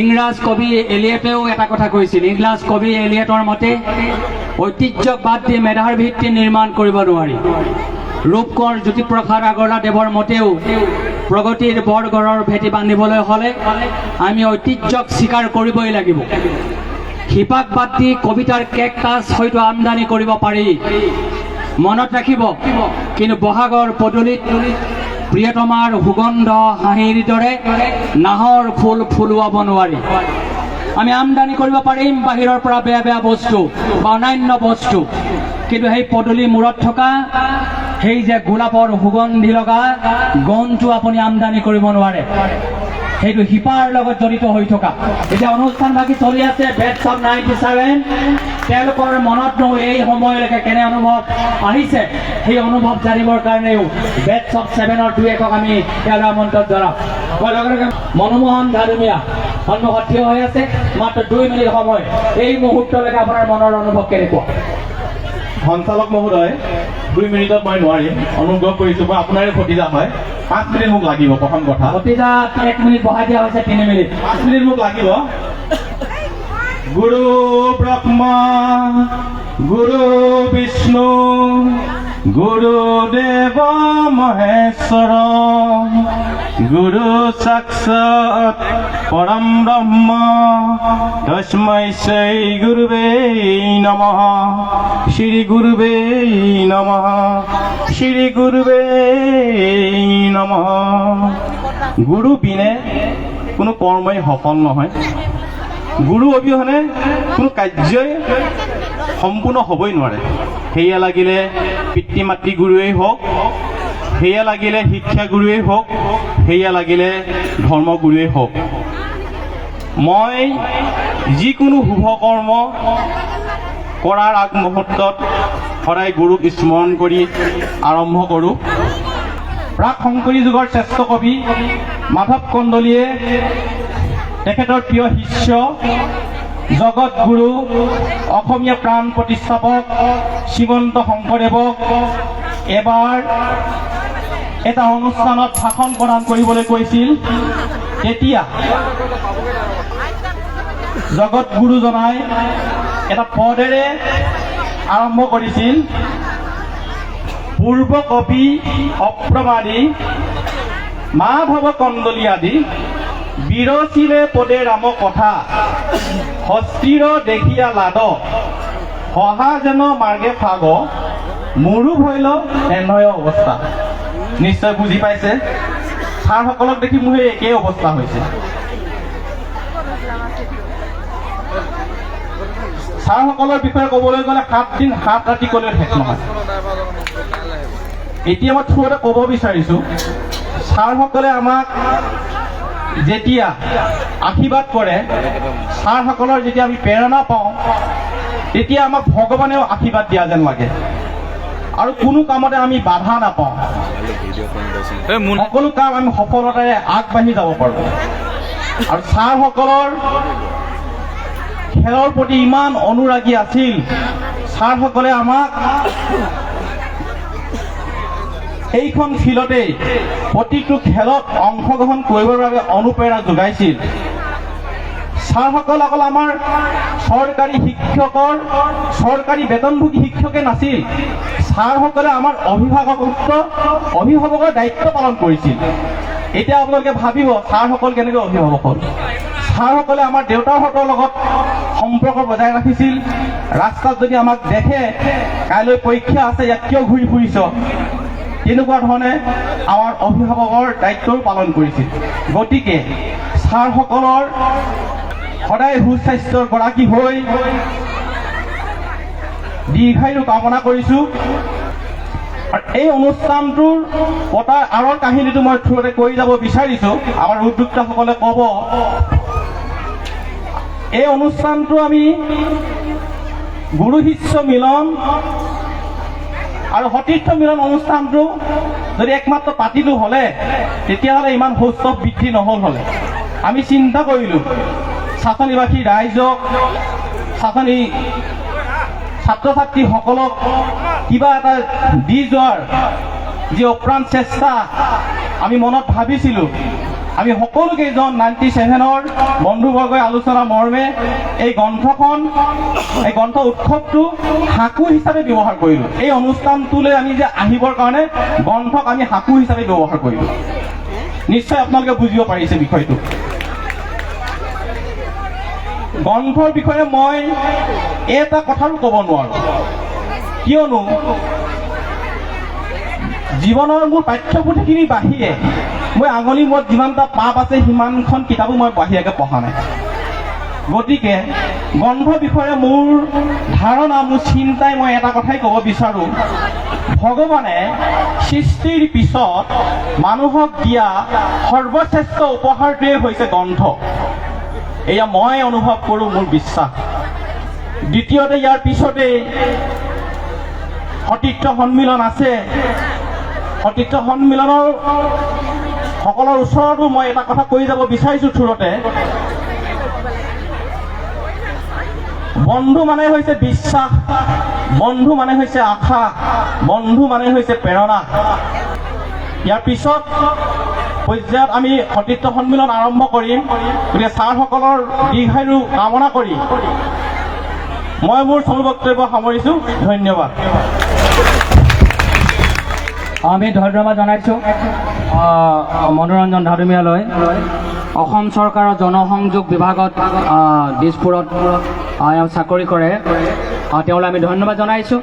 ইংৰাজ কবি এলিয়টেও এটা কথা কৈছিল। ইংৰাজ কবি এলিয়টৰ মতে ঐতিহ্যক বাদ দি মেধাৰ ভিত্তি নিৰ্মাণ কৰিব নোৱাৰি। ৰূপকোঁৱৰ জ্যোতিপ্ৰসাদ আগৰৱালাদেৱৰ মতেও প্ৰগতিৰ বৰগড়ৰ ভেটি বান্ধিবলৈ হ'লে আমি ঐতিহ্যক স্বীকাৰ কৰিবই লাগিব। শিপাক বাদ দি কবিতাৰ কেকটাছ হয়তো আমদানি কৰিব পাৰি, মনত ৰাখিব, কিন্তু বহাগৰ পদূলিত প্ৰিয়তমাৰ সুগন্ধ হাঁহিৰ দৰে নাহৰ ফুল ফুলুৱাব নোৱাৰি। আমি আমদানি কৰিব পাৰিম বাহিৰৰ পৰা বেয়া বেয়া বস্তু বা অন্যান্য বস্তু, কিন্তু সেই পদূলি মূৰত থকা সেই যে গোলাপৰ সুগন্ধি লগা গন্ধটো আপুনি আমদানি কৰিব নোৱাৰে। সেইটো শিপাৰ লগত জড়িত হৈ থকা। এতিয়া অনুষ্ঠান বাকী চলি আছে বেটছ অফ 97। তেওঁলোকৰ মনতনো এই সময়লৈকে কেনে অনুভৱ আহিছে, সেই অনুভৱ জানিবৰ কাৰণেও বেটছ অফ 7ৰ দুই একক আমি তেওঁলোকৰ আমন্ত্ৰণ জনাম। মনোমোহন ধাৰুমীয়া সন্মুখত থিয় হৈ আছে, মাত্ৰ 2 মিনিট সময়। এই মুহূৰ্তলৈকে আপোনাৰ মনৰ অনুভৱ কেনেকুৱা? সঞ্চালক মহোদয়, 2 মিনিটত মই নোৱাৰিম, অনুগ্ৰহ কৰিছোঁ। মই আপোনাৰে ভতিজা হয়, 5 মিনিট মোক লাগিব। প্ৰথম কথা, ভতিজা 1 মিনিট বঢ়াই দিয়া হৈছে, 3 মিনিট। 5 মিনিট মোক লাগিব। গুৰু ব্ৰহ্মা গুৰু বিষ্ণু গুৰুদেৱ মহেশ্বৰ গুৰু সাক্ষাৎ পৰম ব্ৰহ্ম তস্मै শ্ৰী গুৰুবে নমঃ। শ্ৰী গুৰুবে নমঃ। শ্ৰী গুৰুবে নমঃ। গুৰু বিনে কোনো কৰ্মই সফল নহয়। গুৰু অবিহনে কোনো কাৰ্যই সম্পূৰ্ণ হ'বই নোৱাৰে। সেয়া লাগিলে পিতৃ মাতৃ গুৰুৱেই হওক, সেয়া লাগিলে শিক্ষা গুৰুৱেই হওক, সেয়া লাগিলে ধৰ্মগুৰুৱেই হওক। মই যিকোনো শুভ কৰ্ম কৰাৰ আগমুহূৰ্তত সদায় গুৰুক স্মৰণ কৰি আৰম্ভ কৰোঁ। প্ৰাক শংকৰী যুগৰ শ্ৰেষ্ঠ কবি মাধৱ কন্দলীয়ে তেখেতৰ প্ৰিয় শিষ্য জগত গুৰু অসমীয়া প্ৰাণ প্ৰতিষ্ঠাপক শ্ৰীমন্ত শংকৰদেৱক এবাৰ এটা অনুষ্ঠানত ভাষণ প্ৰদান কৰিবলৈ কৈছিল। তেতিয়া জগত গুৰুজনাই এটা পদেৰে আৰম্ভ কৰিছিল। পূৰ্ব কবি অপ্ৰমাদী মাধৱ কন্দলী আদি বিৰচিলে পদে ৰাম কথা হস্তিৰ দেখিয়া লাদ সহা যেন মাৰ্গে ফাগ মোৰো ভৈল এনেয় অৱস্থা। নিশ্চয় বুজি পাইছে, ছাৰসকলক দেখি মোৰ সেই একেই অৱস্থা হৈছে। ছাৰসকলৰ বিষয়ে ক'বলৈ গ'লে 7 দিন 7 ৰাতি ক'লেও শেষ নহয়। এতিয়া মই থোৰতে ক'ব বিচাৰিছোঁ, ছাৰসকলে আমাক যেতিয়া আশীৰ্বাদ কৰে, ছাৰসকলৰ যেতিয়া আমি প্ৰেৰণা পাওঁ, তেতিয়া আমাক ভগৱানেও আশীৰ্বাদ দিয়া যেন লাগে। আৰু কোনো কামতে আমি বাধা নাপাওঁ, সকলো কাম আমি সফলতাৰে আগবাঢ়ি যাব পাৰোঁ। আৰু ছাৰসকলৰ খেলৰ প্ৰতি ইমান অনুৰাগী আছিল, ছাৰসকলে আমাক এইখন ফিল্ডতেই প্ৰতিটো খেলত অংশগ্ৰহণ কৰিবৰ বাবে অনুপ্ৰেৰণা যোগাইছিল। ছাৰসকল অকল আমাৰ চৰকাৰী শিক্ষকৰ চৰকাৰী বেতনভোগী শিক্ষকে নাছিল, ছাৰসকলে আমাৰ অভিভাৱকৰ দায়িত্ব পালন কৰিছিল। এতিয়া আপোনালোকে ভাবিব ছাৰসকল কেনেকৈ অভিভাৱক হ'ল। ছাৰসকলে আমাৰ দেউতাহঁতৰ লগত সম্পৰ্ক বজাই ৰাখিছিল। ৰাস্তাত যদি আমাক দেখে, কাইলৈ পৰীক্ষা আছে, ইয়াত কিয় ঘূৰি ফুৰিছ, তেনেকুৱা ধৰণে আমাৰ অভিভাৱকৰ দায়িত্বও পালন কৰিছিল। গতিকে ছাৰসকলৰ সদায় সুস্বাস্থ্যৰ গৰাকী হৈ দীৰ্ঘায়ু কামনা কৰিছোঁ। এই অনুষ্ঠানটোৰ পতাৰ আঁৰৰ কাহিনীটো মই থ্ৰুতে কৈ যাব বিচাৰিছোঁ। আমাৰ উদ্যোক্তাসকলে ক'ব, এই অনুষ্ঠানটো আমি গুৰু শিষ্য মিলন আৰু সতীৰ্থ মিলন অনুষ্ঠানটো যদি একমাত্ৰ পাতিলোঁ হ'লে, তেতিয়াহ'লে ইমান সৌষ্ঠৱ বৃদ্ধি নহ'ল হ'লে। আমি চিন্তা কৰিলোঁ, ছাত্ৰনিবাসী ৰাইজক, ছাত্ৰ ছাত্ৰীসকলক কিবা এটা দি যোৱাৰ যি অপ্ৰাণ চেষ্টা আমি মনত ভাবিছিলোঁ, আমি সকলোকেইজন 97ৰ বন্ধুবৰ্গই আলোচনা মৰ্মে এই গ্ৰন্থ উৎসৱটো সাঁকো হিচাপে ব্যৱহাৰ কৰিলোঁ। এই অনুষ্ঠানটোলৈ আমি যে আহিবৰ কাৰণে গ্ৰন্থক আমি সাঁকো হিচাপে ব্যৱহাৰ কৰিলোঁ। নিশ্চয় আপোনালোকে বুজিব পাৰিছে বিষয়টো। গ্ৰন্থৰ বিষয়ে মই এটা কথাও ক'ব নোৱাৰোঁ, কিয়নো জীৱনৰ মোৰ পাঠ্যপুথিখিনিৰ বাহিৰে মই আঙুলি মূৰত যিমানটা পাপ আছে সিমানখন কিতাপো মই বাহিৰাকৈ পঢ়া নাই। গতিকে গ্ৰন্থৰ বিষয়ে মোৰ ধাৰণা, মোৰ চিন্তাই মই এটা কথাই ক'ব বিচাৰোঁ, ভগৱানে সৃষ্টিৰ পিছত মানুহক দিয়া সৰ্বশ্ৰেষ্ঠ উপহাৰটোৱে হৈছে গ্ৰন্থ। এয়া মই অনুভৱ কৰোঁ, মোৰ বিশ্বাস। দ্বিতীয়তে ইয়াৰ পিছতে সতীৰ্থ সন্মিলন আছে। সতীৰ্থ সন্মিলনৰ সকলৰ ওচৰতো মই এটা কথা কৈ যাব বিচাৰিছোঁ থোৰতে। বন্ধু মানে হৈছে বিশ্বাস, বন্ধু মানে হৈছে আশা, বন্ধু মানে হৈছে প্ৰেৰণা। ইয়াৰ পিছত পৰ্যায়ত আমি সতীৰ্থ সন্মিলন আৰম্ভ কৰিম। গতিকে ছাৰসকলৰ দীৰ্ঘায়ু কামনা কৰি মই মোৰ চমু বক্তব্য সামৰিছোঁ। ধন্যবাদ। আমি ধন্যবাদ জনাইছোঁ মনোৰঞ্জন ধাদুমিয়ালৈ। অসম চৰকাৰৰ জনসংযোগ বিভাগত দিছপুৰত চাকৰি কৰে। তেওঁলৈ আমি ধন্যবাদ জনাইছোঁ।